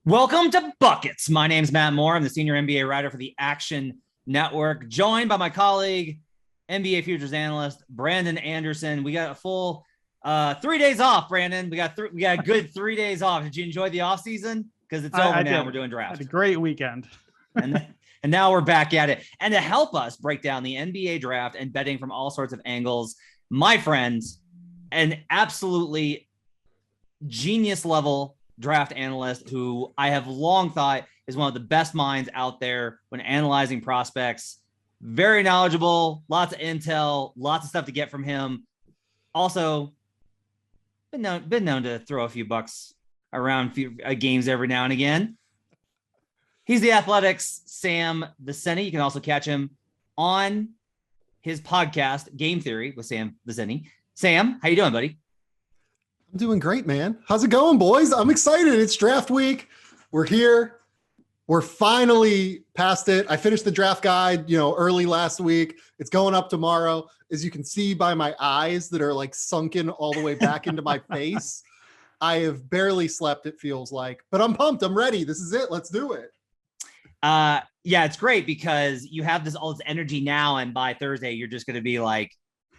Welcome to Buckets. My name's Matt Moore. I'm the senior NBA writer for the Action Network, joined by my colleague, NBA futures analyst Brandon Anderson. We got a full 3 days off, Brandon. We got a good 3 days off. Did you enjoy the off season? Because it's over now. We're doing draft. Had a great weekend. and now we're back at it. And to help us break down the NBA draft and betting from all sorts of angles, my friends, an absolutely genius level draft analyst who I have long thought is one of the best minds out there when analyzing prospects. Very knowledgeable, lots of intel, lots of stuff to get from him. Also, been known to throw a few bucks around games every now and again. He's the Athletics' Sam Vecenie. You can also catch him on his podcast, Game Theory, with Sam Vecenie. Sam, how you doing, buddy? I'm doing great, man. How's it going, boys? I'm excited. It's draft week. We're here. We're finally past it. I finished the draft guide, early last week. It's going up tomorrow. As you can see by my eyes that are like sunken all the way back into my face, I have barely slept, it feels like. But I'm pumped. I'm ready. This is it. Let's do it. Yeah, it's great because you have all this energy now, and by Thursday, you're just going to be like,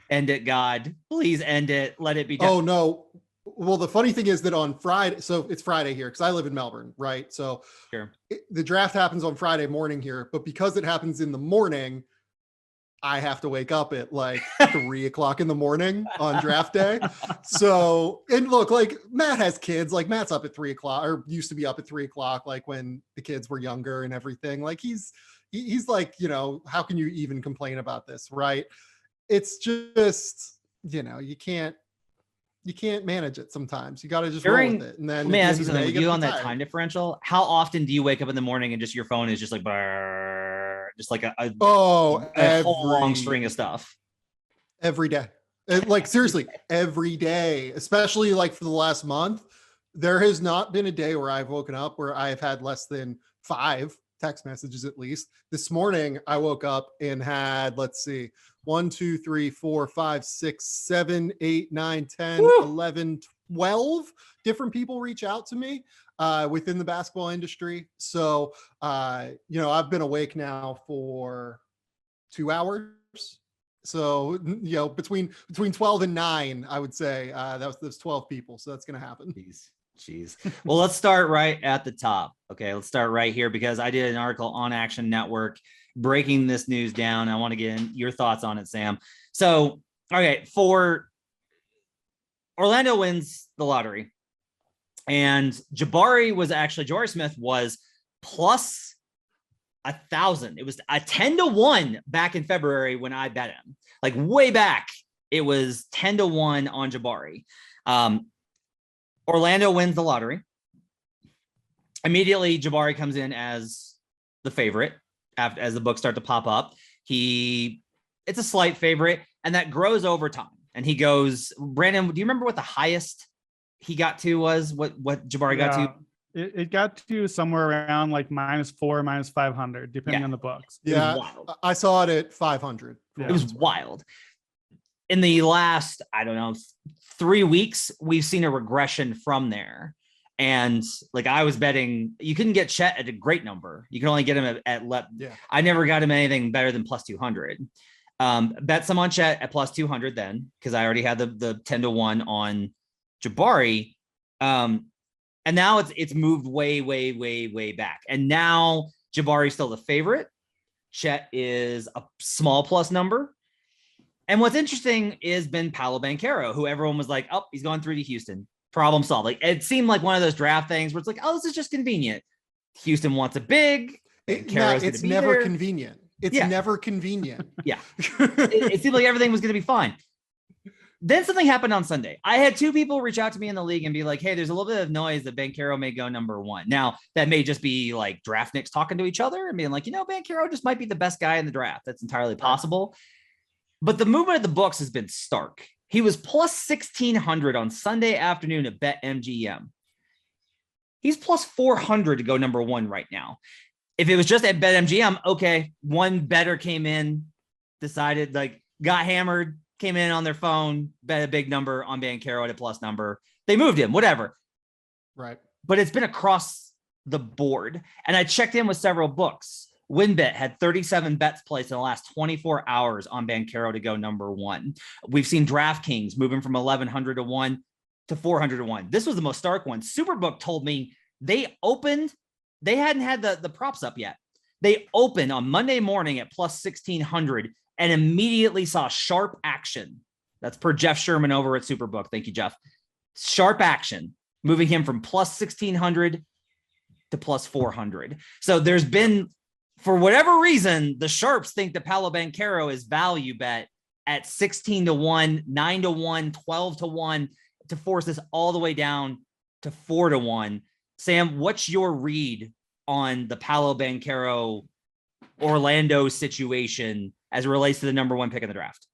end it, God. Please end it. Let it be done. Oh, no. Well, the funny thing is that on Friday, so it's Friday here because I live in Melbourne, right? So sure. The draft happens on Friday morning here, but because it happens in the morning, I have to wake up at like 3 o'clock in the morning on draft day. So, and look, like Matt has kids, like Matt's up at 3 o'clock or used to be up at 3 o'clock, like when the kids were younger and everything. Like he's like, how can you even complain about this, right? It's just, you can't manage it sometimes. You got to just roll with it. And then let me ask you something. With you on that time differential, how often do you wake up in the morning and just your phone is just like, just like a whole long string of stuff? Every day. Like seriously, every day, especially like for the last month, there has not been a day where I've woken up where I have had less than 5 text messages at least. This morning, I woke up and had, 1, 2, 3, 4, 5, 6, 7, 8, 9, 10, Woo! 11, 12 different people reach out to me within the basketball industry. So, I've been awake now for 2 hours. So, between 12 and 9, I would say that was 12 people. So that's going to happen. Jeez. Well, let's start right at the top. Okay, let's start right here because I did an article on Action Network breaking this news down. I want to get your thoughts on it, Sam. So, okay, for Orlando wins the lottery, and Jabari Smith was plus 1,000. It was a 10-1 back in February when I bet him. Like way back, it was 10-1 on Jabari. Orlando wins the lottery. Immediately, Jabari comes in as the favorite as the books start to pop up. It's a slight favorite, and that grows over time. And he goes, Brandon, do you remember what the highest he got to was? What Jabari got to? It got to somewhere around like -4, -500, depending on the books. Yeah, I saw it at 500. Yeah. It was wild. In the last, 3 weeks, we've seen a regression from there. And like I was betting, you couldn't get Chet at a great number. You can only get him at I never got him anything better than plus 200. Bet some on Chet at plus 200 then, because I already had the 10-1 on Jabari. And now it's moved way, way, way, way back. And now Jabari's still the favorite. Chet is a small plus number. And what's interesting is Ben Paolo Banchero, who everyone was like, oh, he's going through to Houston. Problem solved. Like it seemed like one of those draft things where it's like, oh, this is just convenient. Houston wants a big. It's never convenient. It's never convenient. Yeah. it seemed like everything was going to be fine. Then something happened on Sunday. I had 2 people reach out to me in the league and be like, hey, there's a little bit of noise that Banchero may go number 1. Now, that may just be like draft nicks talking to each other and being like, Banchero just might be the best guy in the draft. That's entirely possible. But the movement of the books has been stark. He was plus 1,600 on Sunday afternoon at BetMGM. He's plus 400 to go number 1 right now. If it was just at BetMGM, okay, one bettor came in, decided, got hammered, came in on their phone, bet a big number on Banchero at a plus number. They moved him, whatever. Right. But it's been across the board. And I checked in with several books. WinBet had 37 bets placed in the last 24 hours on Banchero to go number one. We've seen DraftKings moving from 1,100 to 1 to 400 to 1. This was the most stark one. Superbook told me they hadn't had the props up yet. They opened on Monday morning at plus 1,600 and immediately saw sharp action. That's per Jeff Sherman over at Superbook. Thank you, Jeff. Sharp action, moving him from plus 1,600 to plus 400. So there's been, for whatever reason, the Sharps think that Paolo Banchero is value bet at 16 to 1, 9 to 1, 12 to 1 to force this all the way down to 4 to 1. Sam, what's your read on the Paolo Banchero Orlando situation as it relates to the number one pick in the draft?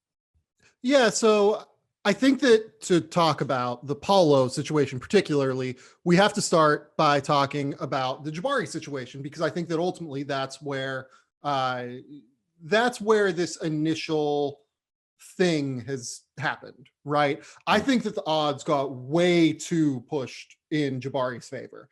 Yeah, so I think that to talk about the Paolo situation particularly, we have to start by talking about the Jabari situation, because I think that ultimately that's where this initial thing has happened, right? I think that the odds got way too pushed in Jabari's favor.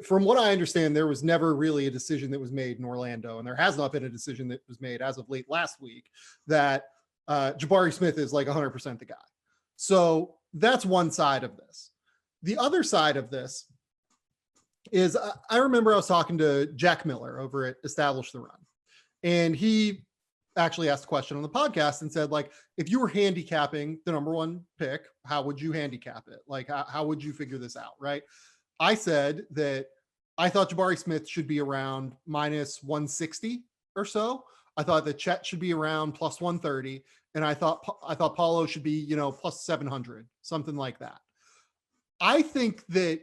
From what I understand, there was never really a decision that was made in Orlando, and there has not been a decision that was made as of late last week that Jabari Smith is like 100% the guy. So that's one side of this. The other side of this is I remember I was talking to Jack Miller over at Establish the Run, and he actually asked a question on the podcast and said, like, if you were handicapping the number one pick, how would you handicap it? Like, how would you figure this out? Right. I said that I thought Jabari Smith should be around minus 160 or so. I thought that Chet should be around plus 130. And I thought Paulo should be, plus 700, something like that. I think that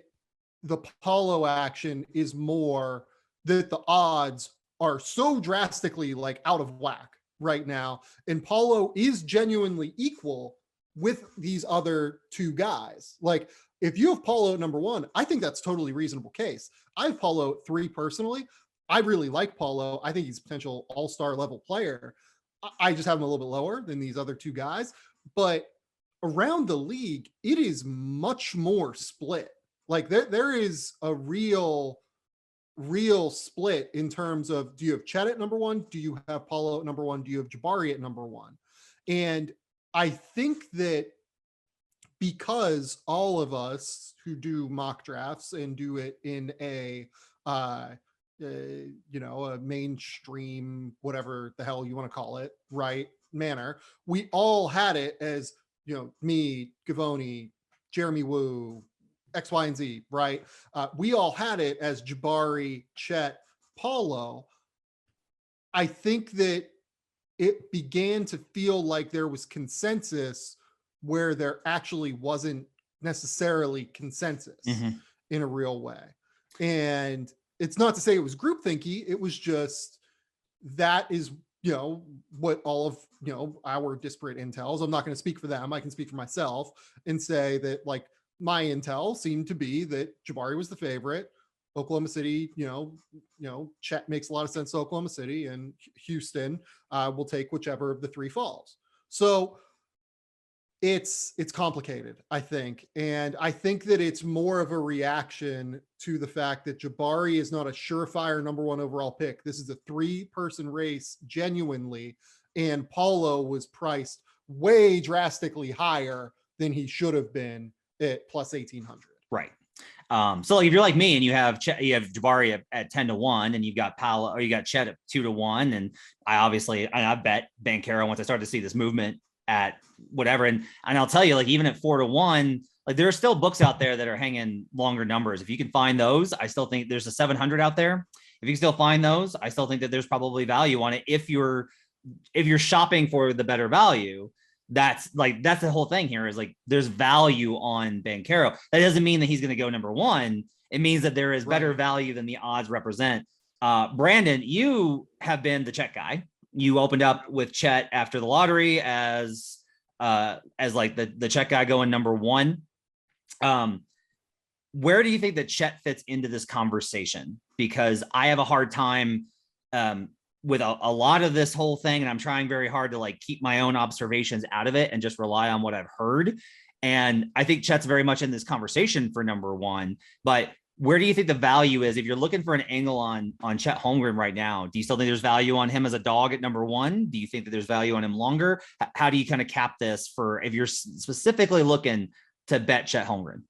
the Paulo action is more that the odds are so drastically like out of whack right now. And Paulo is genuinely equal with these other two guys. Like, if you have Paulo at number one, I think that's totally reasonable case. I have Paulo at 3 personally. I really like Paulo. I think he's a potential all-star level player. I just have him a little bit lower than these other two guys. But around the league, it is much more split. Like there is a real split in terms of, do you have Chet at number one? Do you have Paulo at number one? Do you have Jabari at number one? And I think that because all of us who do mock drafts and do it in a mainstream, whatever the hell you want to call it, right, manner, we all had it as, me, Gavoni, Jeremy Woo, X, Y, and Z, right? We all had it as Jabari, Chet, Paulo. I think that it began to feel like there was consensus where there actually wasn't necessarily consensus in a real way. And it's not to say it was groupthinky. It was just, that is, what all of, our disparate intels. I'm not going to speak for them. I can speak for myself and say that, like, my intel seemed to be that Jabari was the favorite. Oklahoma City, Chet makes a lot of sense to Oklahoma City, and Houston will take whichever of the 3 falls. So it's complicated, I think. And I think that it's more of a reaction to the fact that Jabari is not a surefire number one overall pick. This is a 3-person race, genuinely. And Paulo was priced way drastically higher than he should have been at plus 1,800. Right. So like if you're like me and you have Jabari at 10 to 1, and you've got Paulo, or you got Chet at 2 to 1, and I bet Banchero once I started to see this movement at whatever, and I'll tell you, like, even at 4 to 1, like, there are still books out there that are hanging longer numbers. If you can find those, I still think there's a 700 out there. If you can still find those, I still think that there's probably value on it. If you're shopping for the better value, that's the whole thing here, is like, there's value on Banchero. That doesn't mean that he's going to go number one. It means that there is better value than the odds represent. Brandon, you have been the Chet guy. You opened up with Chet after the lottery as like the Chet guy going number one. Where do you think that Chet fits into this conversation? Because I have a hard time with a lot of this whole thing, and I'm trying very hard to like keep my own observations out of it and just rely on what I've heard. And I think Chet's very much in this conversation for number one, but where do you think the value is? If you're looking for an angle on Chet Holmgren right now, do you still think there's value on him as a dog at number 1? Do you think that there's value on him longer? How do you kind of cap this for if you're specifically looking to bet Chet Holmgren?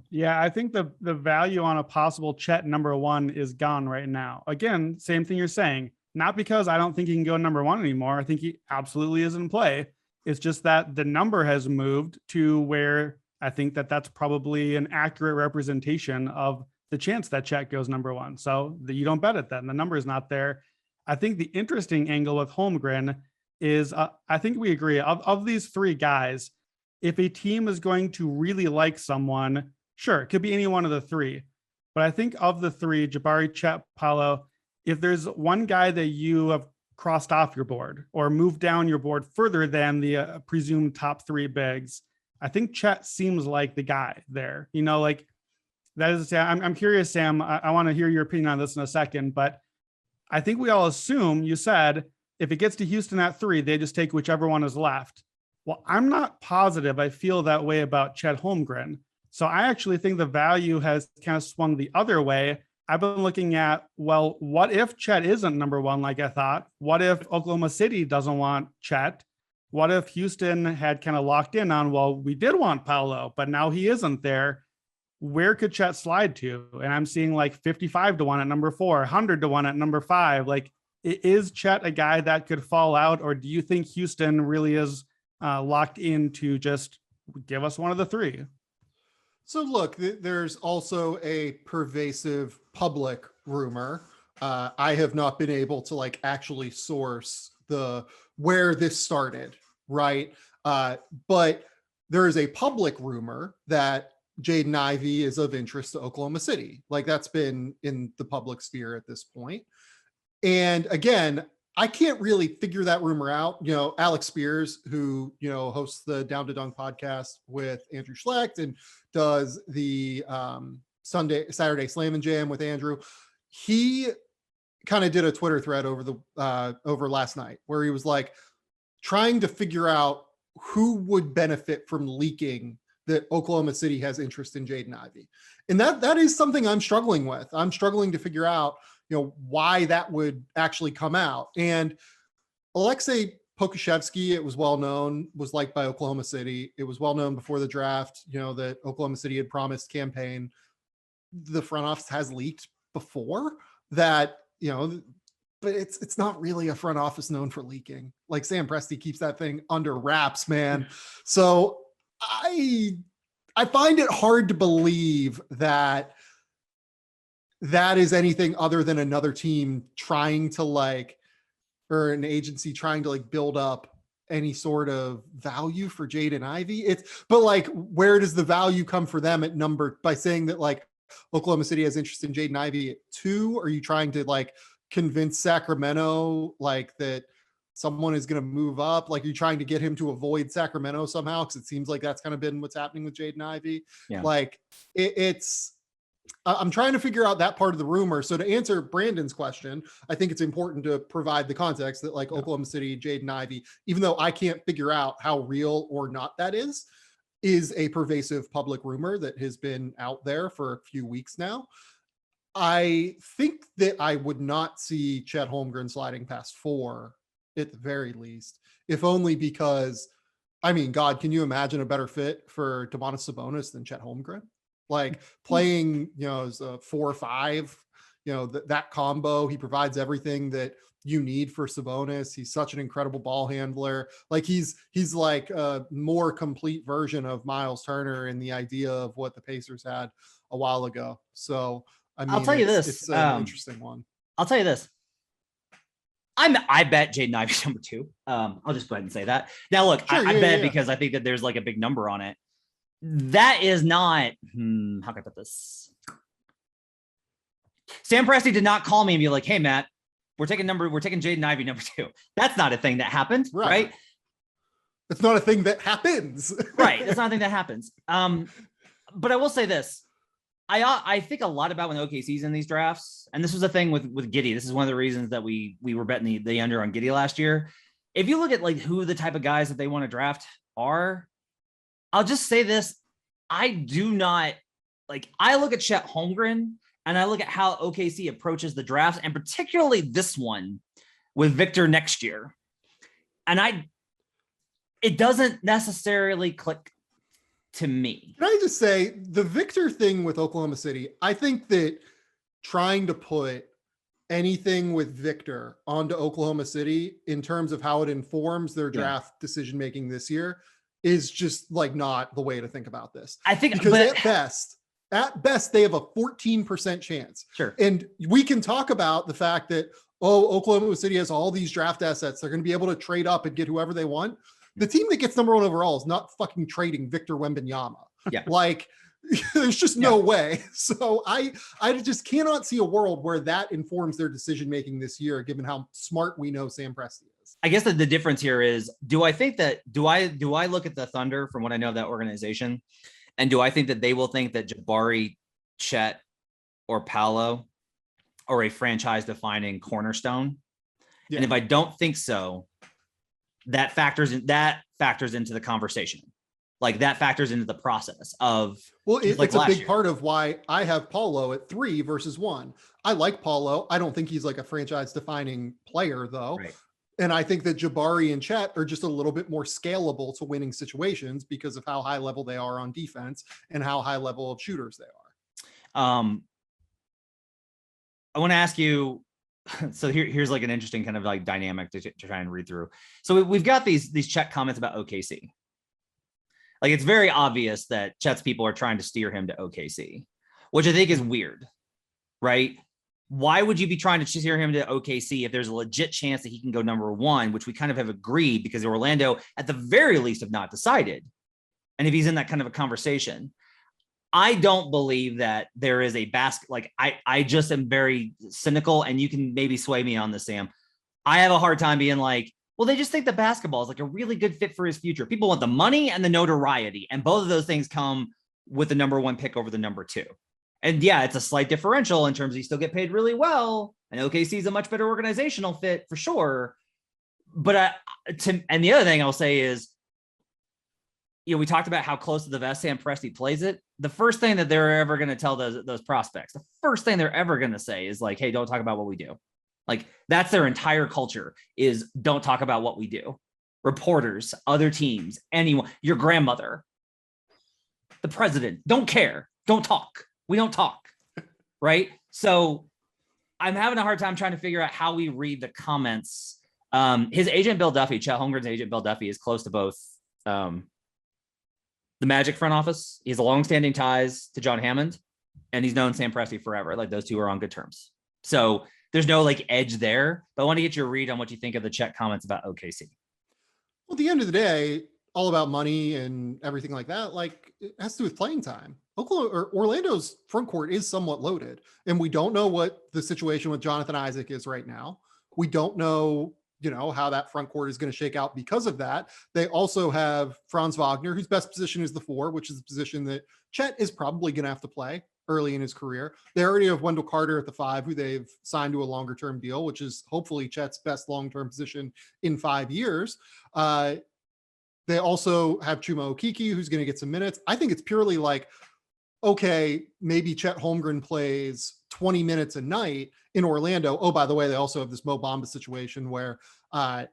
Yeah, I think the value on a possible Chet number 1 is gone right now. Again, same thing you're saying. Not because I don't think he can go number 1 anymore. I think he absolutely is in play. It's just that the number has moved to where I think that that's probably an accurate representation of the chance that Chet goes number 1. So you don't bet it then. The number is not there. I think the interesting angle with Holmgren is I think we agree of these 3 guys, if a team is going to really like someone, sure, it could be any one of the 3. But I think of the 3, Jabari, Chet, Paolo, if there's one guy that you have crossed off your board or moved down your board further than the presumed top 3 bigs, I think Chet seems like the guy there. You know, like that is, I'm curious, Sam, I want to hear your opinion on this in a second, but I think we all assume, you said, if it gets to Houston at 3, they just take whichever one is left. Well, I'm not positive I feel that way about Chet Holmgren. So I actually think the value has kind of swung the other way. I've been looking at, well, what if Chet isn't number 1 like I thought? What if Oklahoma City doesn't want Chet? What if Houston had kind of locked in on, well, we did want Paolo, but now he isn't there. Where could Chet slide to? And I'm seeing like 55-1 at number 4, 100-1 at number 5. Like, is Chet a guy that could fall out? Or do you think Houston really is locked in to just give us one of the 3? So look, there's also a pervasive public rumor. I have not been able to like actually source where this started, right? But there is a public rumor that Jaden Ivey is of interest to Oklahoma City. Like that's been in the public sphere at this point. And again, I can't really figure that rumor out. You know, Alex Spears, who, you know, hosts the Down to Dunk podcast with Andrew Schlecht and does the Saturday Slam and Jam with Andrew. He kind of did a Twitter thread over last night where he was like trying to figure out who would benefit from leaking that Oklahoma City has interest in Jaden Ivey. And that is something I'm struggling with. I'm struggling to figure out, you know, why that would actually come out. And Alexei Pokushevsky, it was well known, was liked by Oklahoma City. It was well known before the draft, you know, that Oklahoma City had promised campaign. The front office has leaked before that, you know, but it's not really a front office known for leaking. Like Sam Presti keeps that thing under wraps, man. So I find it hard to believe that is anything other than another team trying to like, or an agency trying to like build up any sort of value for Jaden Ivey. But like, where does the value come for them at number by saying that like Oklahoma City has interest in Jaden Ivey at 2? Are you trying to like convince Sacramento like that someone is going to move up? Like, are you trying to get him to avoid Sacramento somehow? Because it seems like that's kind of been what's happening with Jaden Ivey. Yeah. Like I'm trying to figure out that part of the rumor. So to answer Brandon's question, I think it's important to provide the context that like Oklahoma City, Jaden Ivey, even though I can't figure out how real or not that is a pervasive public rumor that has been out there for a few weeks now. I think that I would not see Chet Holmgren sliding past 4 at the very least, if only because, I mean, God, can you imagine a better fit for Domantas Sabonis than Chet Holmgren? Like playing, you know, as a 4 or 5, you know, that combo, he provides everything that you need for Sabonis. He's such an incredible ball handler. Like he's like a more complete version of Miles Turner in the idea of what the Pacers had a while ago. So, I mean, I'll tell you this, it's an interesting one. I'll tell you this. I bet Jaden Ivey's number 2. I'll just go ahead and say that. Now, look, sure, I bet because I think that there's like a big number on it. That is not, how can I put this? Sam Presti did not call me and be like, hey, Matt, we're taking Jaden Ivey number 2. That's not a thing that happened, right? It's not a thing that happens. Right. That's not a thing that happens. But I will say this. I think a lot about when OKC's in these drafts, and this was a thing with Giddey. This is one of the reasons that we were betting the under on Giddey last year. If you look at like who the type of guys that they want to draft are, I'll just say this. I do not like I look at Chet Holmgren and I look at how OKC approaches the draft, and particularly this one with Victor next year. And it doesn't necessarily click to me. Can I just say the Victor thing with Oklahoma City? I think that trying to put anything with Victor onto Oklahoma City in terms of how it informs their draft decision making this year is just like not the way to think about this. I think because at best they have a 14% chance. Sure. And we can talk about the fact that Oklahoma City has all these draft assets. They're going to be able to trade up and get whoever they want. The team that gets number 1 overall is not fucking trading Victor Wembanyama. Yeah. Like there's just no way. So I just cannot see a world where that informs their decision-making this year, given how smart we know Sam Presti is. I guess that the difference here is, do I look at the Thunder from what I know of that organization? And do I think that they will think that Jabari, Chet, or Paolo are a franchise-defining cornerstone? Yeah. And if I don't think so, that factors into the conversation. Like that factors into the process of. Well, it's a big part of why I have Paolo at 3 versus 1. I like Paolo. I don't think he's like a franchise-defining player, though. Right. And I think that Jabari and Chet are just a little bit more scalable to winning situations because of how high level they are on defense and how high level of shooters they are. I want to ask you, so here's like an interesting kind of like dynamic to try and read through. So we've got these Chet comments about OKC. Like it's very obvious that Chet's people are trying to steer him to OKC, which I think is weird, right? Why would you be trying to steer him to OKC if there's a legit chance that he can go number 1, which we kind of have agreed because Orlando at the very least have not decided. And if he's in that kind of a conversation, I don't believe that there is a basket. Like I just am very cynical, and you can maybe sway me on this, Sam. I have a hard time being like, well, they just think that basketball is like a really good fit for his future. People want the money and the notoriety, and both of those things come with the number 1 pick over the number 2. And yeah, it's a slight differential in terms of you still get paid really well. And OKC is a much better organizational fit for sure. But and the other thing I'll say is, we talked about how close to the vest Sam Presti plays it. The first thing that they're ever going to tell those prospects, the first thing they're ever going to say is like, hey, don't talk about what we do. Like that's their entire culture is don't talk about what we do. Reporters, other teams, anyone, your grandmother, the president, don't care. Don't talk. We don't talk. Right. So I'm having a hard time trying to figure out how we read the comments. His agent, Bill Duffy, Chet Holmgren's agent, Bill Duffy, is close to both the Magic front office. He has longstanding ties to John Hammond, and he's known Sam Presti forever. Like those two are on good terms. So there's no like edge there, but I want to get your read on what you think of the Chet comments about OKC. Well, at the end of the day, all about money and everything like that. Like it has to do with playing time. Orlando's front court is somewhat loaded, and we don't know what the situation with Jonathan Isaac is right now. We don't know, how that front court is going to shake out because of that. They also have Franz Wagner, whose best position is the 4, which is the position that Chet is probably going to have to play early in his career. They already have Wendell Carter at the 5, who they've signed to a longer term deal, which is hopefully Chet's best long-term position in 5 years. They also have Chuma Okeke, who's going to get some minutes. I think it's purely like, okay, maybe Chet Holmgren plays 20 minutes a night in Orlando. Oh, by the way, they also have this Mo Bamba situation where I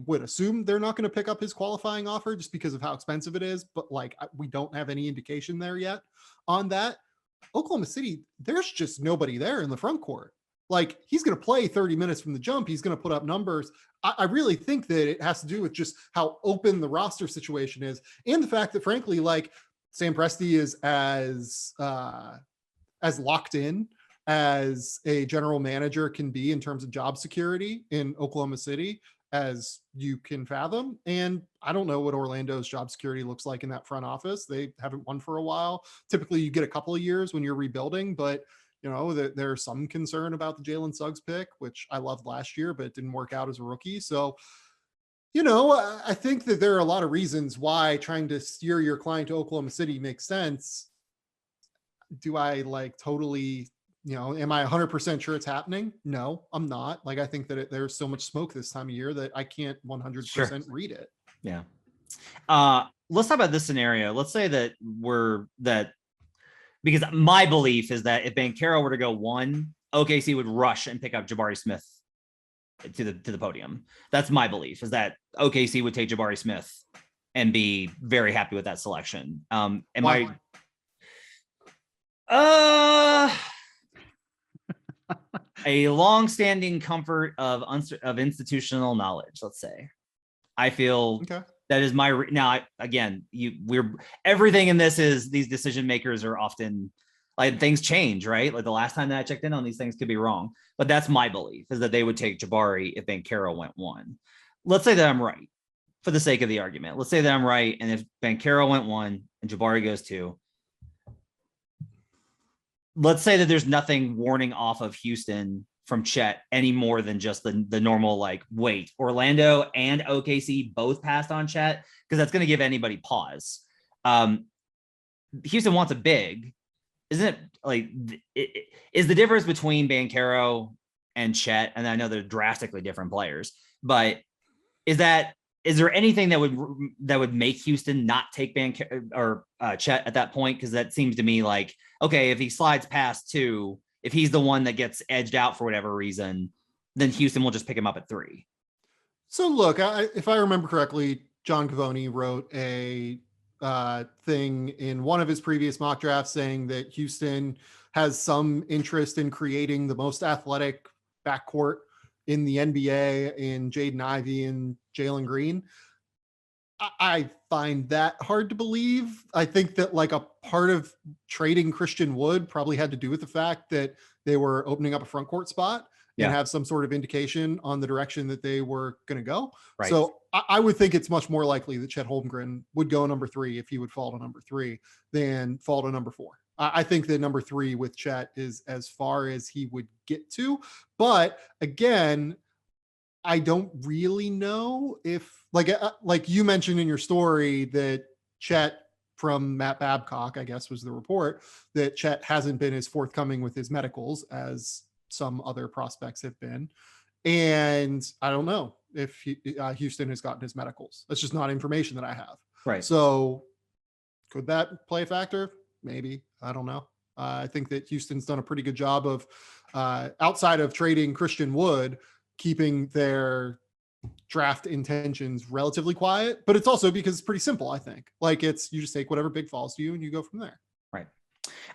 would assume they're not going to pick up his qualifying offer just because of how expensive it is. But like, we don't have any indication there yet on that. Oklahoma City, there's just nobody there in the front court. Like he's going to play 30 minutes from the jump. He's going to put up numbers. I really think that it has to do with just how open the roster situation is. And the fact that frankly, like Sam Presti is as locked in as a general manager can be in terms of job security in Oklahoma City as you can fathom. And I don't know what Orlando's job security looks like in that front office. They haven't won for a while. Typically you get a couple of years when you're rebuilding, but there's some concern about the Jalen Suggs pick, which I loved last year, but it didn't work out as a rookie. So, I think that there are a lot of reasons why trying to steer your client to Oklahoma City makes sense. Do I like totally, am I 100% sure it's happening? No, I'm not. Like, I think that there's so much smoke this time of year that I can't 100% read it. Yeah. Let's talk about this scenario. Let's say that because my belief is that if Banchero were to go 1, OKC would rush and pick up Jabari Smith to the podium. That's my belief, is that OKC would take Jabari Smith and be very happy with that selection. A long-standing comfort of institutional knowledge, let's say. I feel that is my now. Again, we're everything in this is these decision makers are often like things change, right? Like the last time that I checked in on these things could be wrong, but that's my belief, is that they would take Jabari if Banchero went 1. Let's say that I'm right for the sake of the argument. Let's say that I'm right, and if Banchero went 1 and Jabari goes 2. Let's say that there's nothing warning off of Houston from Chet any more than just the normal, like, wait, Orlando and OKC both passed on Chet, because that's going to give anybody pause. Houston wants a big, isn't it? Like, is the difference between Banchero and Chet, and I know they're drastically different players, but is there anything that would make Houston not take Banchero or Chet at that point? Because that seems to me like, okay, if he slides past 2, if he's the one that gets edged out for whatever reason, then Houston will just pick him up at 3. So look, if I remember correctly, John Cavoni wrote a thing in one of his previous mock drafts saying that Houston has some interest in creating the most athletic backcourt in the NBA in Jaden Ivey and Jalen Green. I find that hard to believe. I think that like a part of trading Christian Wood probably had to do with the fact that they were opening up a front court spot and have some sort of indication on the direction that they were going to go. Right. So I would think it's much more likely that Chet Holmgren would go number 3 if he would fall to number 3 than fall to number 4. I think that number 3 with Chet is as far as he would get to. But again, I don't really know if, like you mentioned in your story that Chet, from Matt Babcock, I guess was the report, that Chet hasn't been as forthcoming with his medicals as some other prospects have been. And I don't know if Houston has gotten his medicals. That's just not information that I have. Right. So could that play a factor? Maybe. I don't know. I think that Houston's done a pretty good job of, outside of trading Christian Wood, keeping their draft intentions relatively quiet, but it's also because it's pretty simple. I think like you just take whatever big falls to you and you go from there. Right.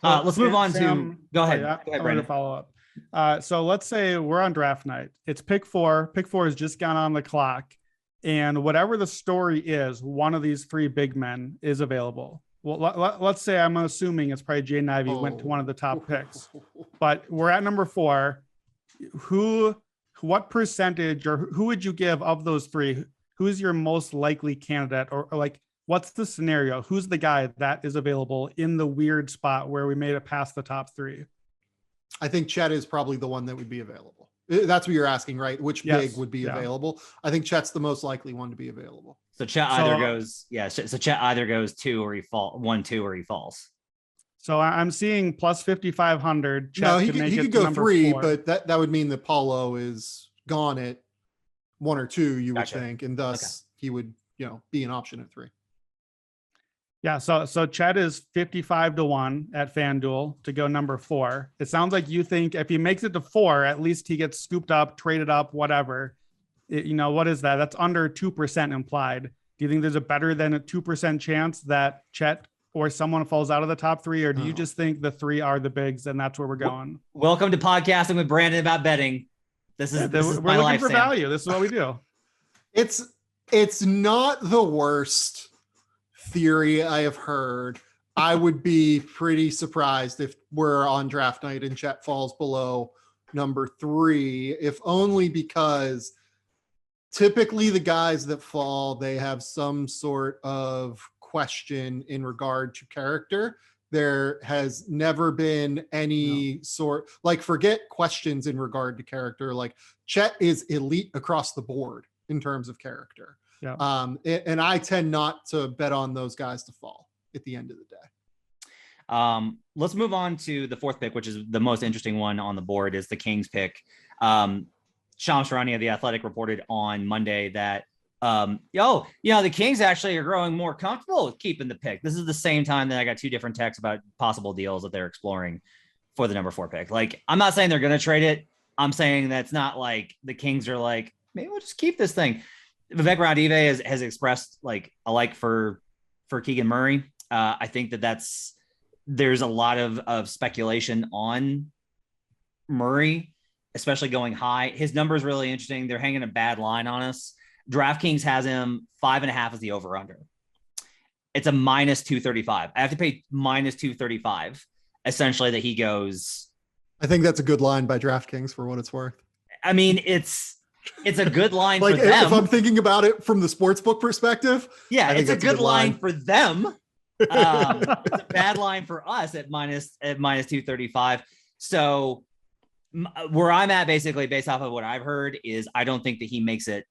Let's move on to, go ahead. Go ahead, Brandon. Follow up. So let's say we're on draft night. It's pick 4. Pick 4 has just gone on the clock, and whatever the story is, one of these 3 big men is available. Well, let's say I'm assuming it's probably Jaden Ivey went to one of the top picks, but we're at number 4. What percentage, or who would you give of those 3? Who's your most likely candidate, or like, what's the scenario? Who's the guy that is available in the weird spot where we made it past the top 3? I think Chet is probably the one that would be available. That's what you're asking, right? Which big would be available? I think Chet's the most likely one to be available. So Chet either goes, So Chet either goes 2 or he falls 1-2 or he falls. So I'm seeing plus 5,500. No, he could go 3, 4. But that would mean that Paulo is gone at 1 or 2, you would think, and thus he would, be an option at 3. Yeah, so Chet is 55-1 at FanDuel to go number 4. It sounds like you think if he makes it to 4, at least he gets scooped up, traded up, whatever. What is that? That's under 2% implied. Do you think there's a better than a 2% chance that Chet or someone falls out of the top 3, or do you just think the 3 are the bigs and that's where we're going? Welcome to podcasting with Brandon about betting. This is we're looking for value. This is what we do. It's not the worst theory I have heard. I would be pretty surprised if we're on draft night and Chet falls below number 3, if only because typically the guys that fall, they have some sort of question in regard to character. There has never been any sort, like, forget questions in regard to character. Like, Chet is elite across the board in terms of character. Yeah. And I tend not to bet on those guys to fall at the end of the day. Let's move on to the 4th pick, which is the most interesting one on the board, is the Kings pick. Shams Charania of The Athletic reported on Monday that The Kings actually are growing more comfortable with keeping the pick. This is the same time that I got two different texts about possible deals that they're exploring for the number 4 pick. Like, I'm not saying they're going to trade it. I'm saying that's not like the Kings are like, maybe we'll just keep this thing. Vivek Ranadive has expressed like a like for Keegan Murray. I think there's a lot of speculation on Murray, especially going high. His number is really interesting. They're hanging a bad line on us. DraftKings has him 5.5 as the over under. It's a minus 235. I have to pay minus 235 essentially that he goes. I think that's a good line by DraftKings for what it's worth. I mean, it's a good line like for them. If I'm thinking about it from the sportsbook perspective. Yeah, it's a good line for them. It's a bad line for us at minus 235. So where I'm at, basically based off of what I've heard, is I don't think that he makes it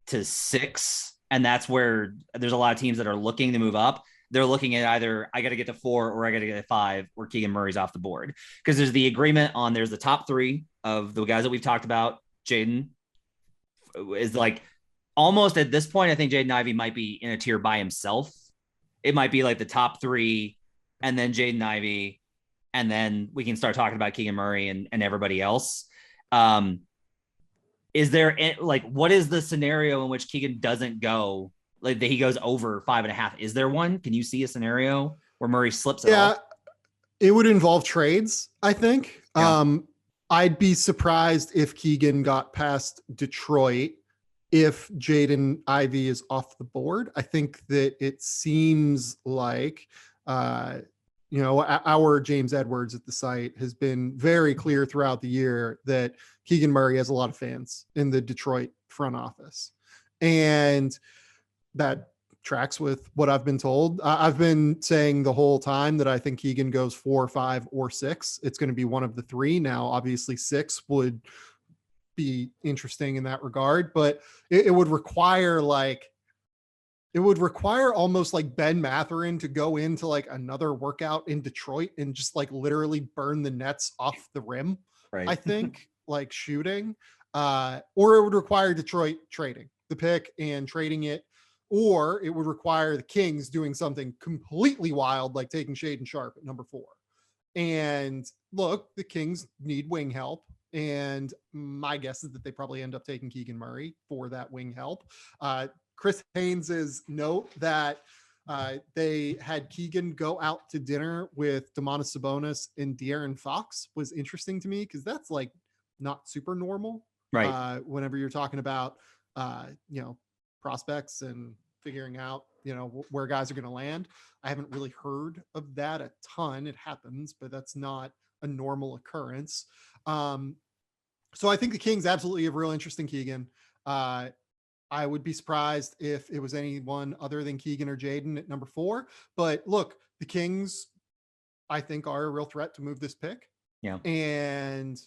to 6. And that's where there's a lot of teams that are looking to move up. They're looking at either I got to get to 4 or I got to get to 5 or Keegan Murray's off the board. Because there's the agreement on there's the top 3 of the guys that we've talked about. Shaedon is like almost at this point, I think Jaden Ivey might be in a tier by himself. It might be like the top 3 and then Jaden Ivey. And then we can start talking about Keegan Murray and everybody else. Is there like, what is the scenario in which Keegan doesn't go, like that he goes over 5.5? Is there one? Can you see a scenario where Murray slips it off? It would involve trades, I think. Yeah. I'd be surprised if Keegan got past Detroit if Jaden Ivey is off the board. I think that it seems like, our James Edwards at the site has been very clear throughout the year that Keegan Murray has a lot of fans in the Detroit front office. And that tracks with what I've been told. I've been saying the whole time that I think Keegan goes 4, 5, or 6. It's going to be one of the 3. Now, obviously 6 would be interesting in that regard, but it would require almost like Ben Mathurin to go into like another workout in Detroit and just like literally burn the nets off the rim. Right. I think like shooting, or it would require Detroit trading the pick and trading it, or it would require the Kings doing something completely wild, like taking Shaedon Sharpe at number 4. And look, the Kings need wing help. And my guess is that they probably end up taking Keegan Murray for that wing help. Chris Haynes's note that they had Keegan go out to dinner with Domantas Sabonis and De'Aaron Fox was interesting to me, because that's like not super normal. Right. Whenever you're talking about, prospects and figuring out, where guys are going to land. I haven't really heard of that a ton. It happens, but that's not a normal occurrence. So I think the Kings absolutely have real interest in Keegan. I would be surprised if it was anyone other than Keegan or Jaden at number 4. But look, the Kings, I think, are a real threat to move this pick. Yeah. And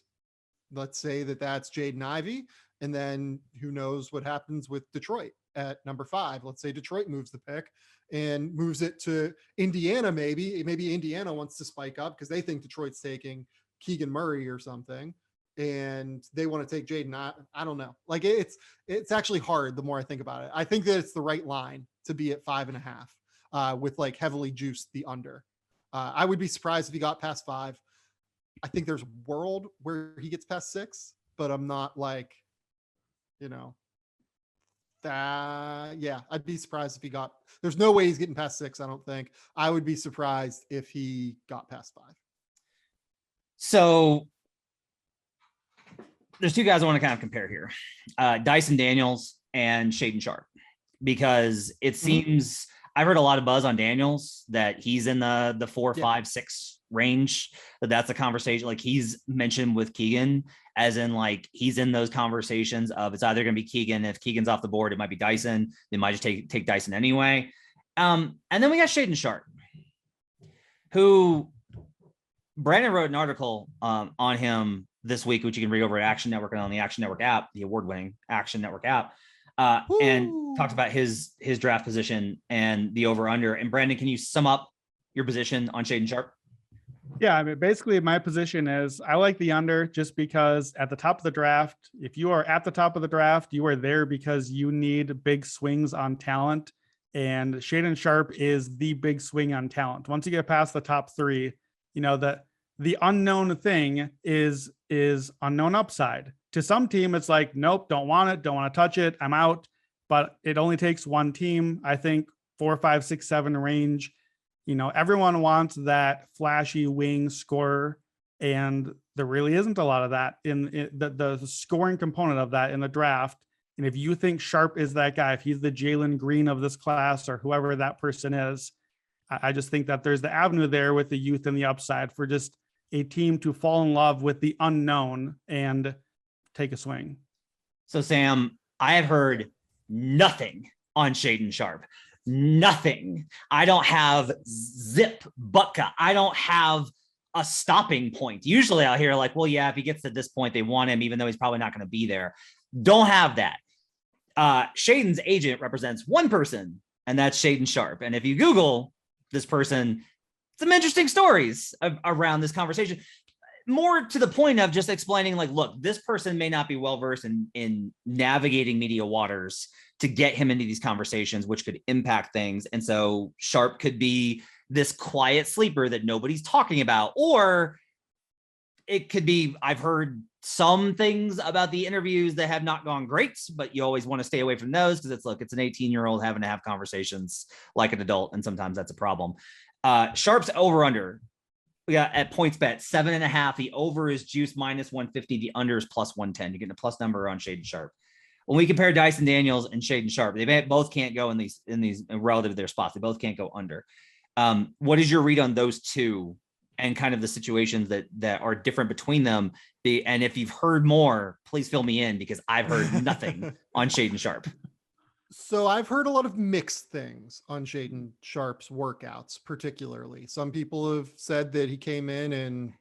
let's say that that's Jaden Ivey. And then who knows what happens with Detroit at number 5. Let's say Detroit moves the pick and moves it to Indiana. Maybe Indiana wants to spike up because they think Detroit's taking Keegan Murray or something, and they want to take Jaden. I don't know. Like it's actually hard the more I think about it. I think that it's the right line to be at 5.5 with like heavily juiced the under. I would be surprised if he got past 5. I think there's a world where he gets past 6, but I'm not like, I'd be surprised if he got, there's no way he's getting past 6. I don't think. I would be surprised if he got past 5. So there's 2 guys I want to kind of compare here. Dyson Daniels and Shaedon Sharpe, because it seems I've heard a lot of buzz on Daniels that he's in the 4, 5, 6 range, that's a conversation like he's mentioned with Keegan, as in like he's in those conversations of it's either going to be Keegan. If Keegan's off the board, it might be Dyson. They might just take Dyson anyway. And then we got Shaedon Sharpe, who Brandon wrote an article on him this week, which you can read over at Action Network and on the Action Network app, the award-winning Action Network app, and talked about his draft position and the over-under. And Brandon, can you sum up your position on Shaedon Sharpe? Yeah, I mean, basically my position is I like the under just because at the top of the draft, if you are at the top of the draft, you are there because you need big swings on talent. And Shaedon Sharpe is the big swing on talent. Once you get past the top three, you know, the unknown thing is unknown upside. To some team, it's like, nope, don't want it, don't want to touch it, I'm out. But it only takes one team, I think 4, 5, 6, 7 range. You know, everyone wants that flashy wing scorer, and there really isn't a lot of that in the scoring component of that in the draft. And if you think Sharpe is that guy, if he's the Jalen Green of this class or whoever that person is, I just think that there's the avenue there with the youth and the upside for just a team to fall in love with the unknown and take a swing. So, Sam, I have heard nothing on Shaedon Sharpe. Nothing. I don't have zip butka. I don't have a stopping point. Usually I'll hear like, well, yeah, if he gets to this point, they want him, even though he's probably not going to be there. Don't have that. Shaedon's agent represents one person, and that's Shaedon Sharpe. And if you Google this person, some interesting stories around this conversation. More to the point of just explaining, like, look, this person may not be well-versed in navigating media waters to get him into these conversations, which could impact things. And so Sharpe could be this quiet sleeper that nobody's talking about, or it could be, I've heard some things about the interviews that have not gone great, but you always want to stay away from those because it's an 18-year-old having to have conversations like an adult. And sometimes that's a problem. Sharpe's over under. We got at PointsBet 7.5. The over is juice minus 150. The under is plus 110. You're getting a plus number on Shaedon Sharpe. When we compare Dyson Daniels and Shaedon Sharpe, they both can't go in these relative to their spots. They both can't go under. What is your read on those two and kind of the situations that are different between them? And if you've heard more, please fill me in because I've heard nothing on Shaedon Sharpe. So I've heard a lot of mixed things on Shaedon Sharpe's workouts, particularly. Some people have said that he came in and,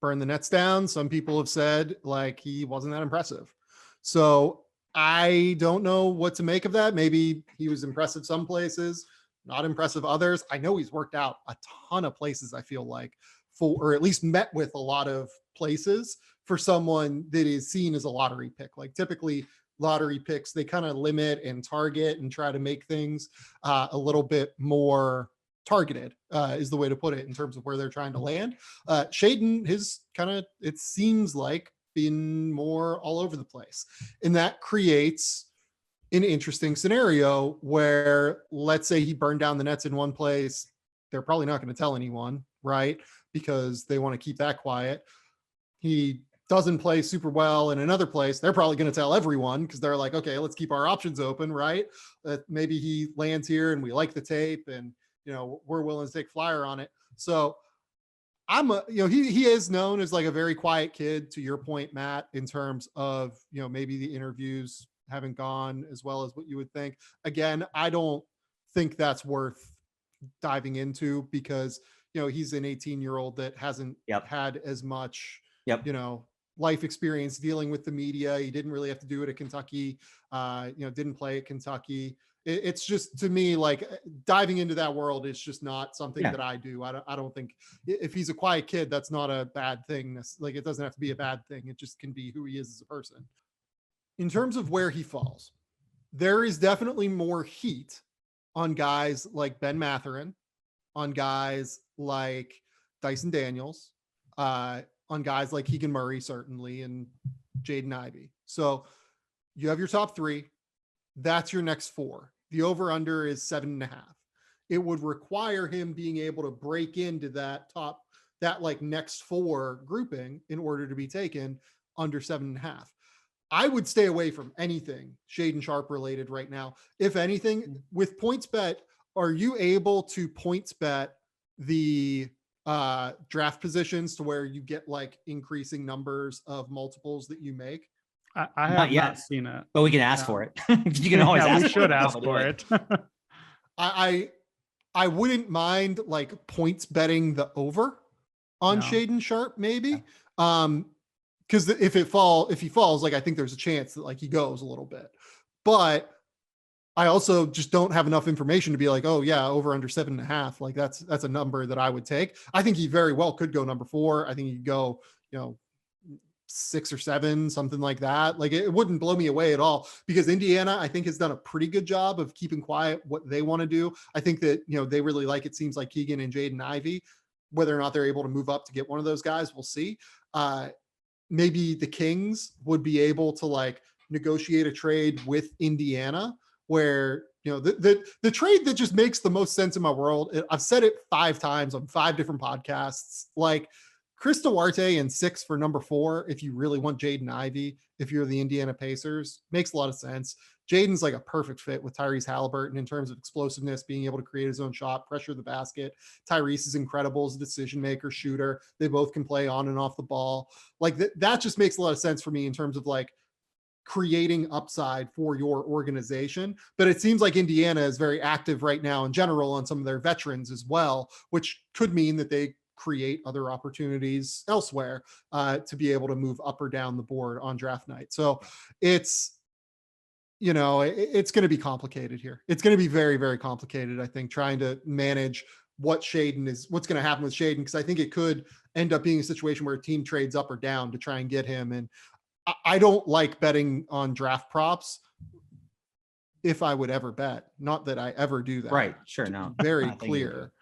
burned the nets down. Some people have said like he wasn't that impressive. So I don't know what to make of that. Maybe he was impressive some places, not impressive others. I know he's worked out a ton of places, I feel like, or at least met with a lot of places for someone that is seen as a lottery pick. Like typically lottery picks, they kind of limit and target and try to make things a little bit more targeted is the way to put it in terms of where they're trying to land. Shaedon, it seems like been more all over the place. And that creates an interesting scenario where, let's say he burned down the nets in one place. They're probably not going to tell anyone, right? Because they want to keep that quiet. He doesn't play super well in another place. They're probably going to tell everyone because they're like, okay, let's keep our options open, right? Maybe he lands here and we like the tape and, we're willing to take flyer on it. So he is known as like a very quiet kid, to your point, Matt, in terms of, maybe the interviews haven't gone as well as what you would think. Again, I don't think that's worth diving into because, he's an 18-year-old that hasn't had as much, life experience dealing with the media. He didn't really have to do it at Kentucky, didn't play at Kentucky. It's just, to me, like diving into that world is just not something that I do. I don't think if he's a quiet kid, that's not a bad thing. Like it doesn't have to be a bad thing. It just can be who he is as a person. In terms of where he falls, there is definitely more heat on guys like Ben Mathurin, on guys like Dyson Daniels, on guys like Keegan Murray, certainly, and Jaden Ivey. So you have your top three. That's your next four. The over-under is 7.5. It would require him being able to break into that next four grouping in order to be taken under 7.5. I would stay away from anything Shaedon Sharpe related right now. If anything, with PointsBet, are you able to PointsBet the draft positions to where you get like increasing numbers of multiples that you make? I have not seen it, but we can ask for it. You can always ask. We should ask for it. I wouldn't mind like points betting the over on Shaedon Sharpe, maybe. Because if he falls, like I think there's a chance that like he goes a little bit. But I also just don't have enough information to be like, oh yeah, over under 7.5. Like that's a number that I would take. I think he very well could go number 4. I think he could go, 6 or 7, something like that. Like it wouldn't blow me away at all, because Indiana, I think, has done a pretty good job of keeping quiet what they want to do. I think that, they really like, it seems like Keegan and Jaden Ivey. Whether or not they're able to move up to get one of those guys, we'll see. Maybe the Kings would be able to like negotiate a trade with Indiana where, the trade that just makes the most sense in my world. I've said it 5 times on 5 different podcasts, like Chris Duarte and 6 for number 4. If you really want Jaden Ivey, if you're the Indiana Pacers, makes a lot of sense. Jaden's like a perfect fit with Tyrese Halliburton in terms of explosiveness, being able to create his own shot, pressure the basket. Tyrese is incredible as a decision maker, shooter. They both can play on and off the ball. Like that just makes a lot of sense for me in terms of like creating upside for your organization. But it seems like Indiana is very active right now in general on some of their veterans as well, which could mean that they create other opportunities elsewhere to be able to move up or down the board on draft night. So it's going to be complicated here. It's going to be very, very complicated, I think, trying to manage what's going to happen with Shaedon, because I think it could end up being a situation where a team trades up or down to try and get him. And I don't like betting on draft props if I would ever bet. Not that I ever do that. Right. Sure. No. Very clear.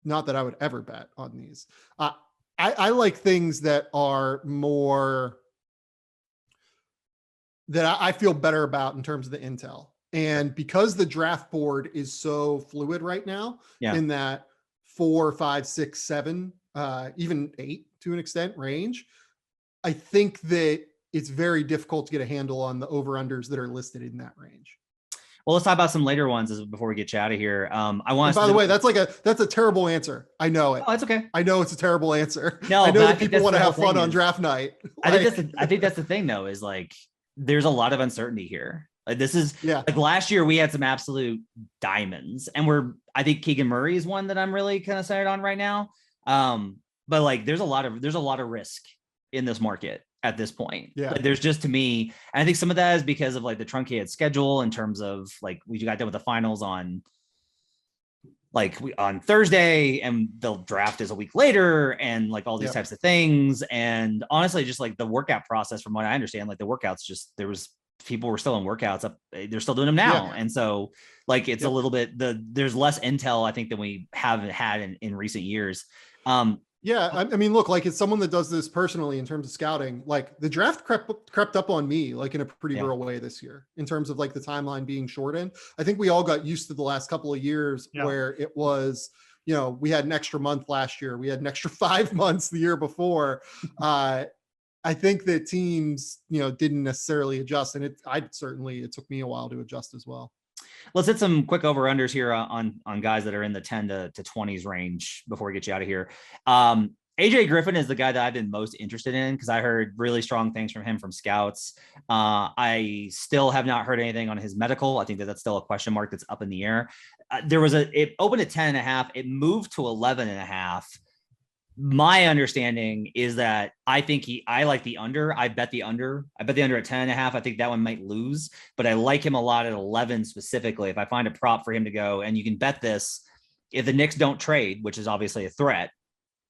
Not that I would ever bet on these. I like things that are more, that I feel better about in terms of the intel. And because the draft board is so fluid right now, in that 4, 5, 6, 7, even 8 to an extent range, I think that it's very difficult to get a handle on the over-unders that are listed in that range. Well, let's talk about some later ones before we get you out of here. By the way, that's a terrible answer. I know it. Oh, it's okay. I know it's a terrible answer. No, I know that people want to have fun on draft night. I think that's the thing though, is like, there's a lot of uncertainty here. Like this is like last year we had some absolute diamonds, and I think Keegan Murray is one that I'm really kind of centered on right now. But like there's a lot of risk in this market at this point. Like, there's just, to me, and I think some of that is because of like the truncated schedule in terms of like we got done with the finals on Thursday, and the draft is a week later, and like all these types of things. And honestly, just like the workout process, from what I understand, like the workouts, just people were still in workouts they're still doing them now. And so like, it's a little bit, there's less intel, I think, than we haven't had in recent years. I mean, look, like, as someone that does this personally in terms of scouting, like the draft crept up on me, like in a pretty real way this year, in terms of like the timeline being shortened. I think we all got used to the last couple of years where it was, we had an extra month last year. We had an extra 5 months the year before. I think that teams, didn't necessarily adjust, and it took me a while to adjust as well. Let's hit some quick over-unders here on guys that are in the 10 to 20s range before we get you out of here. AJ Griffin is the guy that I've been most interested in, because I heard really strong things from him from scouts. I still have not heard anything on his medical. I think that's still a question mark that's up in the air. It opened at 10.5. It moved to 11.5. My understanding is that I like the under. I bet the under at 10.5. I think that one might lose, but I like him a lot at 11 specifically. If I find a prop for him to go, and you can bet this, if the Knicks don't trade, which is obviously a threat,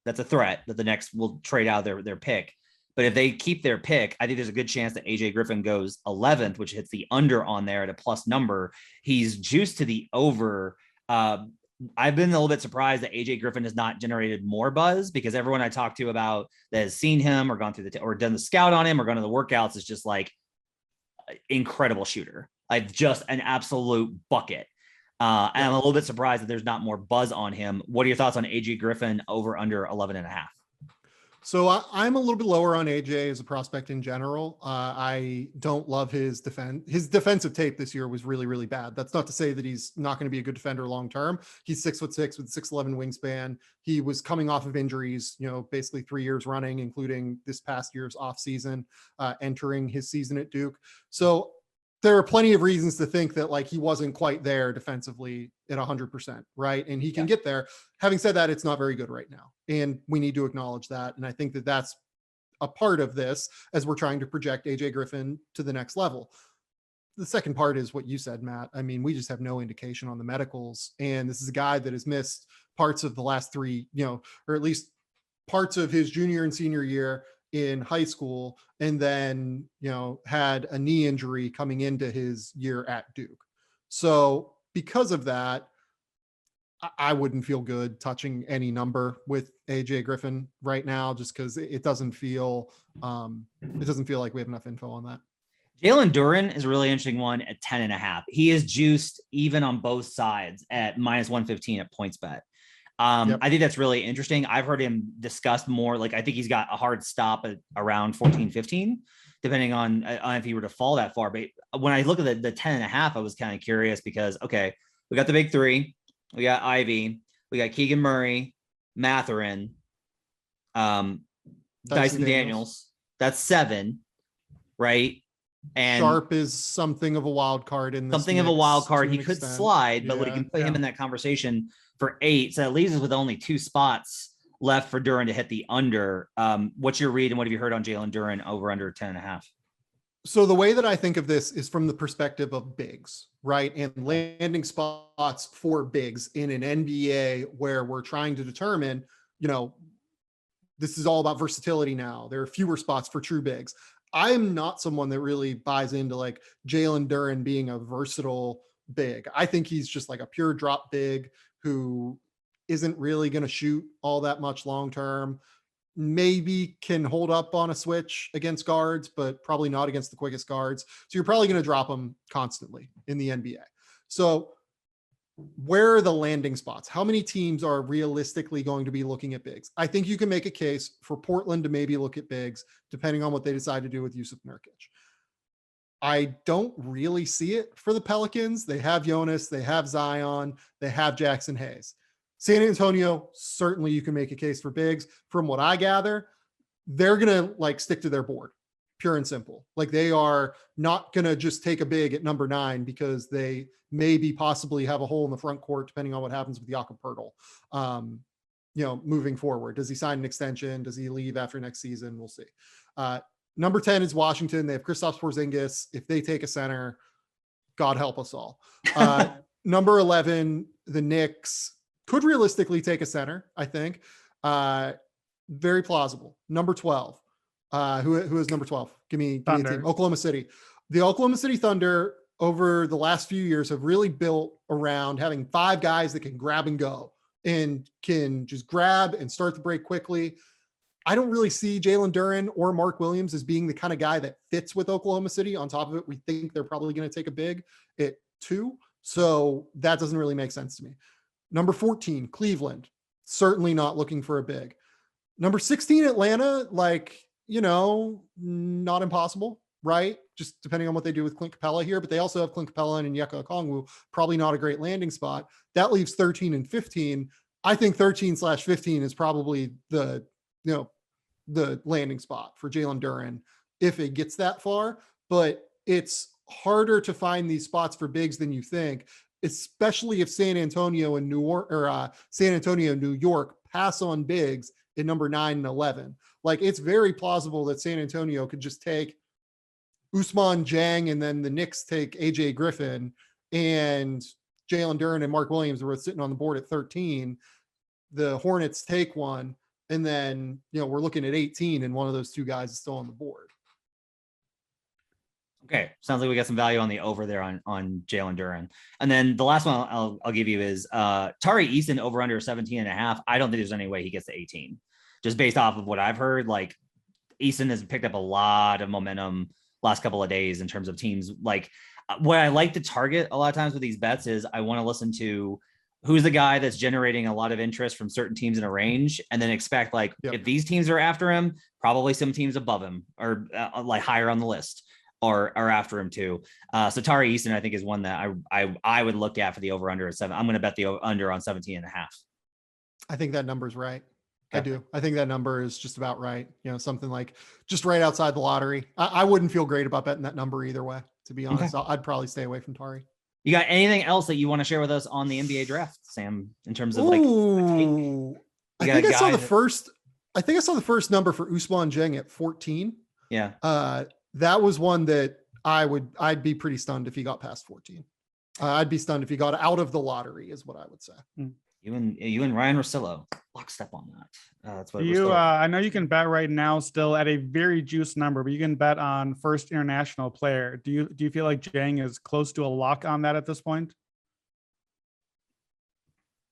that's a threat that the Knicks will trade out their pick. But if they keep their pick, I think there's a good chance that AJ Griffin goes 11th, which hits the under on there at a plus number. He's juiced to the over. I've been a little bit surprised that AJ Griffin has not generated more buzz, because everyone I talked to about that has seen him or gone through or done the scout on him or gone to the workouts is just like incredible shooter, like just an absolute bucket. And I'm a little bit surprised that there's not more buzz on him. What are your thoughts on AJ Griffin over under 11.5? So I'm a little bit lower on AJ as a prospect in general. I don't love his defense. His defensive tape this year was really, really bad. That's not to say that he's not going to be a good defender long term. He's 6'6" with 6'11" wingspan. He was coming off of injuries, basically 3 years running, including this past year's off season, entering his season at Duke. So there are plenty of reasons to think that like he wasn't quite there defensively at 100%, right? And he can get there. Having said that, it's not very good right now, and we need to acknowledge that. And I think that that's a part of this as we're trying to project AJ Griffin to the next level. the second part is what you said, Matt. I mean, we just have no indication on the medicals, and this is a guy that has missed parts of the last 3, or at least parts of his junior and senior year in high school, and then, had a knee injury coming into his year at Duke. So because of that, I wouldn't feel good touching any number with AJ Griffin right now, just because it doesn't feel like we have enough info on that. Jalen Duren is a really interesting one at 10.5. He is juiced even on both sides at -115 at PointsBet. Yep. I think that's really interesting. I've heard him discussed more. Like, I think he's got a hard stop at around 14, 15, depending on if he were to fall that far. But when I look at the 10.5, I was kind of curious because, okay, we got the big three. We got Ivy. We got Keegan Murray, Mathurin, Dyson Daniels. That's 7, right? And Sharpe is something of a wild card in this. Something of a wild card. He could slide, but we can put him in that conversation for 8. So that leaves us with only 2 spots left for Duren to hit the under. What's your read and what have you heard on Jalen Duren over under 10.5? So the way that I think of this is from the perspective of bigs, right? And landing spots for bigs in an NBA where we're trying to determine, this is all about versatility now. There are fewer spots for true bigs. I'm not someone that really buys into like Jalen Duren being a versatile big. I think he's just like a pure drop big who isn't really going to shoot all that much long-term. Maybe can hold up on a switch against guards, but probably not against the quickest guards. So you're probably going to drop him constantly in the NBA. So where are the landing spots? How many teams are realistically going to be looking at bigs? I think you can make a case for Portland to maybe look at bigs, depending on what they decide to do with Yusuf Nurkic. I don't really see it for the Pelicans. They have Jonas, they have Zion, they have Jackson Hayes. San Antonio, certainly you can make a case for bigs. From what I gather, they're going to stick to their board, pure and simple. Like, they are not going to just take a big at number 9 because they maybe possibly have a hole in the front court, depending on what happens with Jakob Poeltl. Moving forward, does he sign an extension? Does he leave after next season? We'll see. Number 10 is Washington. They have Kristaps Porzingis. If they take a center, God help us all. Number 11, the Knicks could realistically take a center, I think. Very plausible. Number 12. Who is number 12? Give me a team. Oklahoma City. The Oklahoma City Thunder over the last few years have really built around having 5 guys that can grab and go and can just grab and start the break quickly. I don't really see Jalen Duren or Mark Williams as being the kind of guy that fits with Oklahoma City. On top of it, we think they're probably going to take a big at 2. So that doesn't really make sense to me. Number 14, Cleveland. Certainly not looking for a big. Number 16, Atlanta. Not impossible, right? Just depending on what they do with Clint Capella here. But they also have Clint Capella and Onyeka Okongwu. Probably not a great landing spot. That leaves 13 and 15. I think 13/15 is probably the landing spot for Jalen Duren if it gets that far. But it's harder to find these spots for bigs than you think, especially if San Antonio and New York pass on bigs in number 9 and 11. It's very plausible that San Antonio could just take Ousmane Dieng and then the Knicks take AJ Griffin, and Jalen Duren and Mark Williams were sitting on the board at 13. The Hornets take one, and then, we're looking at 18 and one of those 2 guys is still on the board. Okay. Sounds like we got some value on the over there on Jalen Duren. And then the last one I'll give you is Tari Eason over under 17.5. I don't think there's any way he gets to 18, just based off of what I've heard. Eason has picked up a lot of momentum last couple of days in terms of teams. What I like to target a lot of times with these bets is I want to listen to who's the guy that's generating a lot of interest from certain teams in a range, and then expect if these teams are after him, probably some teams above him or higher on the list are after him too. So Tari Eason, I think, is one that I would look at for the over under at 7. I'm going to bet the under on 17.5. I think that number's right. Okay. I do. I think that number is just about right. Something just right outside the lottery. I wouldn't feel great about betting that number either way, to be honest. Okay. I'd probably stay away from Tari. You got anything else that you want to share with us on the NBA draft, Sam, in terms of I think I saw the first number for Ousmane Dieng at 14. Yeah. That was one that I'd be pretty stunned if he got past 14. I'd be stunned if he got out of the lottery, is what I would say. You and Ryan Russillo, lockstep on that. That's what I know you can bet right now still at a very juiced number, but you can bet on first international player. Do you feel like Jang is close to a lock on that at this point?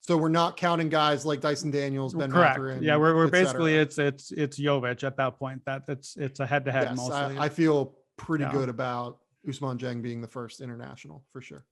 So we're not counting guys like Dyson Daniels, Ben Correct. Mathurin, Yeah, we're et basically cetera. it's Jovic at that point. That it's a head to head Yes, mostly. I feel pretty good about Ousmane Dieng being the first international for sure.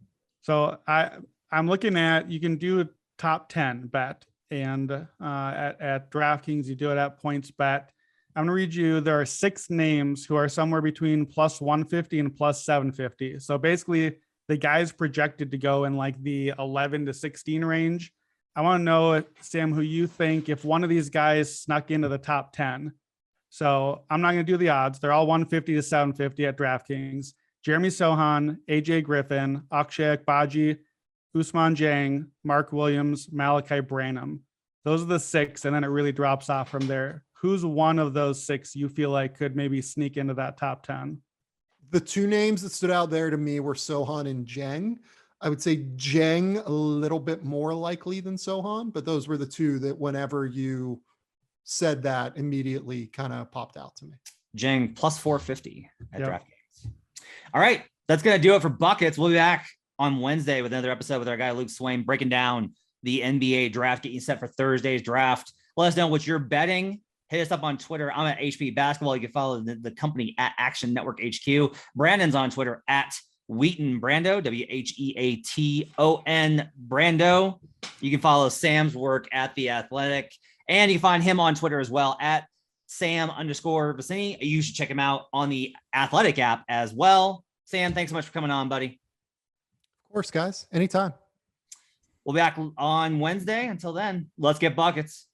So I'm looking at, you can do a top 10 bet, and at DraftKings you do it at points bet. I'm gonna read you. There are 6 names who are somewhere between plus 150 and plus 750. So basically, the guys projected to go in like the 11 to 16 range. I want to know, Sam, who you think if one of these guys snuck into the top 10. So I'm not going to do the odds. They're all 150 to 750 at DraftKings. Jeremy Sohan, AJ Griffin, Akshay Akbaji, Ousmane Dieng, Mark Williams, Malachi Branham. Those are the 6, and then it really drops off from there. Who's one of those 6 you feel like could maybe sneak into that top 10? The 2 names that stood out there to me were Sohan and Dieng. I would say Dieng a little bit more likely than Sohan, but those were the 2 that whenever you said that immediately kind of popped out to me. Dieng plus 450 at DraftKings. All right, that's going to do it for Buckets. We'll be back on Wednesday with another episode with our guy Luke Swain breaking down the NBA draft, getting set for Thursday's draft. Let us know what you're betting. Hit us up on Twitter. I'm at HP Basketball. You can follow the company at Action Network HQ. Brandon's on Twitter at Wheaton Brando, Wheaton Brando. You can follow Sam's work at The Athletic, and you can find him on Twitter as well at Sam_Vecenie. You should check him out on the Athletic app as well. Sam, thanks so much for coming on, buddy. Of course, guys. Anytime. We'll be back on Wednesday. Until then, let's get buckets.